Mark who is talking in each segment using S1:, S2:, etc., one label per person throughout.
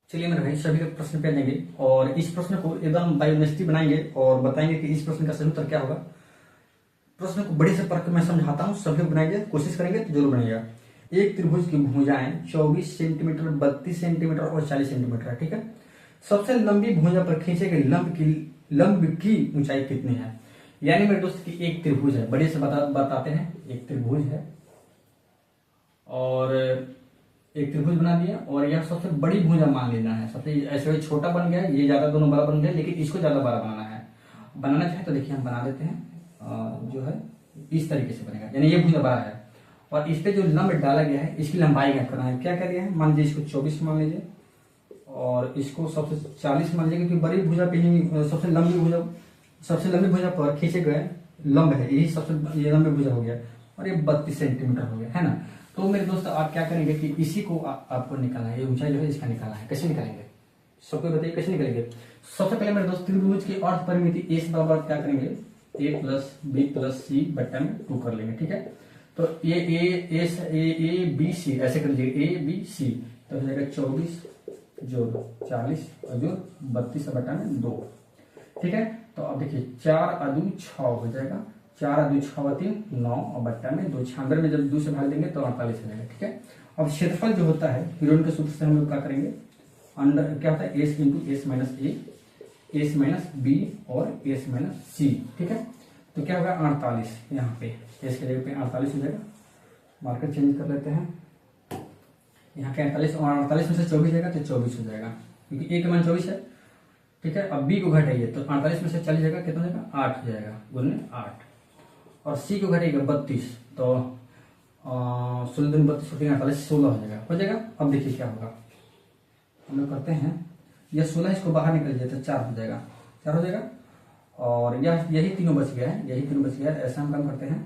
S1: चलिए मेरे भाई सभी का प्रश्न पे देंगे और इस प्रश्न को एकदम बायोनेस्टी बनाएंगे और बताएंगे कि इस प्रश्न का सही उत्तर क्या होगा। प्रश्न को बड़े से पढ़ के मैं समझाता हूँ, सभी लोग बनाएंगे, कोशिश करेंगे तो जरूर बनेगा। एक त्रिभुज की भुजाएं 24 सेंटीमीटर, 32 सेंटीमीटर और 40 सेंटीमीटर है, ठीक है। सबसे लंबी भुजा पर खींचे गए लंब की ऊंचाई कितनी है। यानी मेरे दोस्त की एक त्रिभुज है, बड़े से बताते हैं। एक त्रिभुज है और एक त्रिभुज बना दिया और यह सबसे बड़ी भुजा मान लेना है। सबसे ऐसे छोटा बन गया, ये ज्यादा दोनों बड़ा बन गया, लेकिन इसको ज्यादा बड़ा बनाना है। बनाना चाहे तो देखिए हम बना देते हैं। जो है इस तरीके से बनेगा, यानी ये भुजा बड़ा है और इस पे जो लंब डाला गया है इसकी लंबाई ज्ञात करना है। क्या कर दिया है, मान लीजिए इसको 24 मान लीजिए और इसको सबसे 40 मान लीजिए, क्योंकि बड़ी भुजा पे ही सबसे लंबी भुजा पर खींचे गए लंब है, यही सबसे ये लंबी भुजा हो गया और ये 32 सेंटीमीटर हो गया, है ना। तो मेरे दोस्त आप क्या करेंगे कि इसी को आपको निकालना है, ये ऊंचाई जो है इसका निकालना है। कैसे निकालेंगे, सबको बताइए कैसे निकालेंगे। सबसे पहले मेरे दोस्त त्रिभुज की अर्ध परिमिति ए से बराबर क्या करेंगे, a प्लस बी प्लस सी बट्टा में 2 कर लेंगे, ठीक है। तो ये ए बी सी ऐसे कर लीजिए, ए बी सी, तो हो जाएगा 24 जोड़ 40 और जोड़ 32 बट्टा में 2, ठीक है। तो अब देखिए 4 और 2 6 हो जाएगा, 4 और 2 6 3 9 और बट्टा में 2, 96 में जब 2 से भाग देंगे तो 48 हो जाएगा, ठीक है। अब क्षेत्रफल जो होता है हिरोन के सूत्र से हम लोग क्या करेंगे, अंडर क्या होता है एस इंटू एस माइनस ए, एस माइनस बी और एस माइनस सी, ठीक है। तो क्या होगा 48, यहाँ पे एस के जगह पे 48 हो जाएगा। मार्कर चेंज कर लेते हैं, यहाँ पे 48 और 48 में से 24 जाएगा तो 24 हो जाएगा, क्योंकि ए का मान 24 है, ठीक है। अब बी को घटाइए तो 48 में से 40 जाएगा, कितना हो जाएगा 8 हो जाएगा, गुने 8। और सी को घटाइएगा 32, तो 16 दिन 32 48 16 हो जाएगा। अब देखिए क्या होगा, हम लोग करते हैं यह 16 इसको बाहर निकल जाए तो 4 हो जाएगा, 4 हो जाएगा। और यही तीनों बच गया है, यही तीनों बच गया है। ऐसा हम काम करते हैं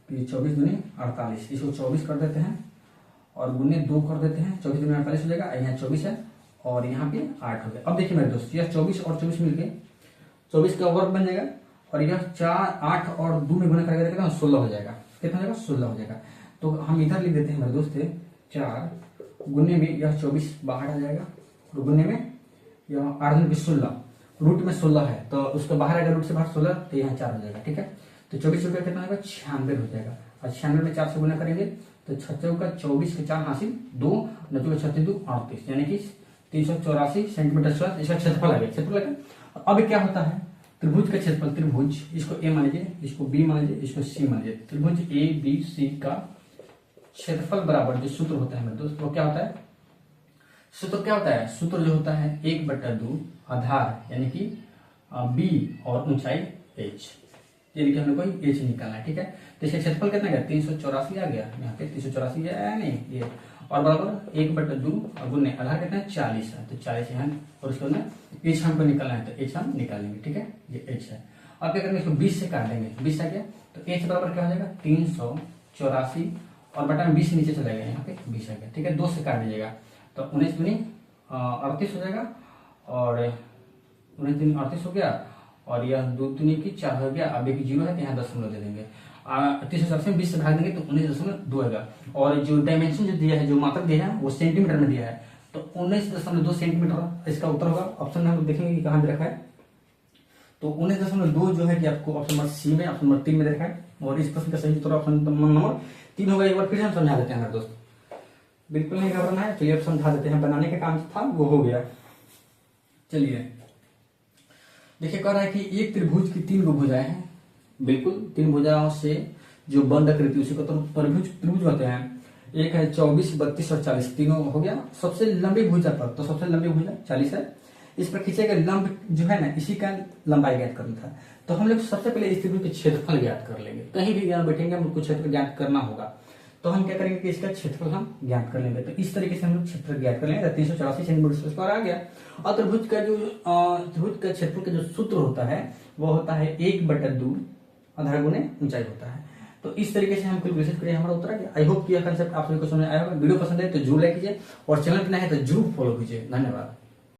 S1: कि 24 दूनी 48, इसको 24 कर देते हैं और गुने 2 कर देते हैं, 24 दूनी 48 हो जाएगा। यहाँ 24 है और यहाँ पे 8 हो गया। अब देखिए मेरे दोस्त यह 24 और 24 मिलके 24 का वर्ग बन जाएगा और यह 4 8 और 2 में गुना करके कितना 16 हो जाएगा, कितना हो जाएगा 16 हो जाएगा। तो हम इधर लिख देते हैं मेरे दोस्त 4 गुने में यह 24 बाहर आ जाएगा, गुने में यह 8 दूनी 16, रूट में 16 है तो उसको बाहर आएगा, रूट से बाहर 16 तो यहाँ 4 हो जाएगा, ठीक है। तो 24 रुपया कितना होगा 96 हो जाएगा और 96 में 4 से गुना करेंगे तो 36 का 24 के 4 हासिल 2, 9 36 2 38, यानी कि 384 सेंटीमीटर स्क्वायर इसका क्षेत्रफल आ गया, क्षेत्रफल आ गया। अब क्या होता है त्रिभुज का क्षेत्रफल, त्रिभुज इसको ए मान लीजिए, इसको बी मान लीजिए, इसको सी मान लीजिए। त्रिभुज ए बी सी का क्षेत्रफल बराबर जो सूत्र होता है मेरे दोस्त वो क्या होता है, सूत्र क्या होता है, सूत्र जो होता है 1/2 आधार यानी कि बी और ऊंचाई h, यानी कि हम लोग को h निकालना है, ठीक है। तो इसका क्षेत्रफल कितना गया 384 आ गया, यहाँ पे 384 है नहीं ये, और बराबर 1/2 और गुने आधार कितना है 40 है, तो 40 यहाँ और उसके बाद h हमको निकालना है तो h हम निकालेंगे, ठीक है। ये h है। अब क्या करेंगे इसको 20 से काट देंगे, 20 आ गया तो h बराबर क्या हो जाएगा 384 और बटा में 20 नीचे चला गया, यहाँ पे 20 आ गया, ठीक है। 2 से काट दीजिएगा तो 19 दूनी 38 हो जाएगा और 19 दूनी 38 हो गया और यह 2 दूनी की 4 हो गया। अब एक 0 है तो यहाँ दशमलव दे देंगे, 384 में 20 से भाग देंगे तो 19.2 आएगा। और जो डायमेंशन जो दिया है, जो मात्रक दिया है वो सेंटीमीटर में दिया है, तो 19.2 सेंटीमीटर इसका उत्तर होगा। ऑप्शन में हम देखेंगे कि कहाँ दे रखा है, तो 19.2 जो है कि आपको ऑप्शन नंबर सी में, ऑप्शन नंबर 3 में दे रखा है और इस प्रश्न का सही उत्तर ऑप्शन नंबर 3 होगा। एक बार फिर हम समझा देते हैं मेरे दोस्त, बिल्कुल नहीं घबराना है। चलिए अब समझा देते हैं, बनाने का काम था वो हो गया। चलिए देखिए कह रहा है कि एक त्रिभुज की 3 भुजाएं हैं, बिल्कुल 3 भुजाओं से जो बंद आकृति उसी को त्रिभुज होते हैं। एक है 24 32 और 40, तीनों हो गया। सबसे लंबी भुजा पर, तो सबसे लंबी भुजा 40 है, इस पर खींचे गए लंब जो है ना इसी का लंबाई ज्ञात करना था। तो हम लोग सबसे पहले इस त्रिभुज के क्षेत्रफल ज्ञात कर लेंगे। कहीं भी यहाँ बैठेंगे हमको क्षेत्रफल ज्ञात करना होगा, तो हम क्या करेंगे कि इसका क्षेत्रफल हम ज्ञात कर लेंगे। तो इस तरीके से हम लोग क्षेत्रफल ज्ञात कर लेंगे, 384 सेंटीमीटर स्क्वायर आ गया। और त्रिभुज का क्षेत्रफल का जो सूत्र होता है वो होता है 1/2 आधार गुने ऊंचाई होता है। तो इस तरीके से हम कैलकुलेशन करें, हमारा उत्तर आ गया। आई होप कि यह कंसेप्ट आप सभी को समझ आया होगा। वीडियो पसंद है तो जरूर लाइक कीजिए और चैनल पर नए हैं तो जरूर फॉलो कीजिए। धन्यवाद।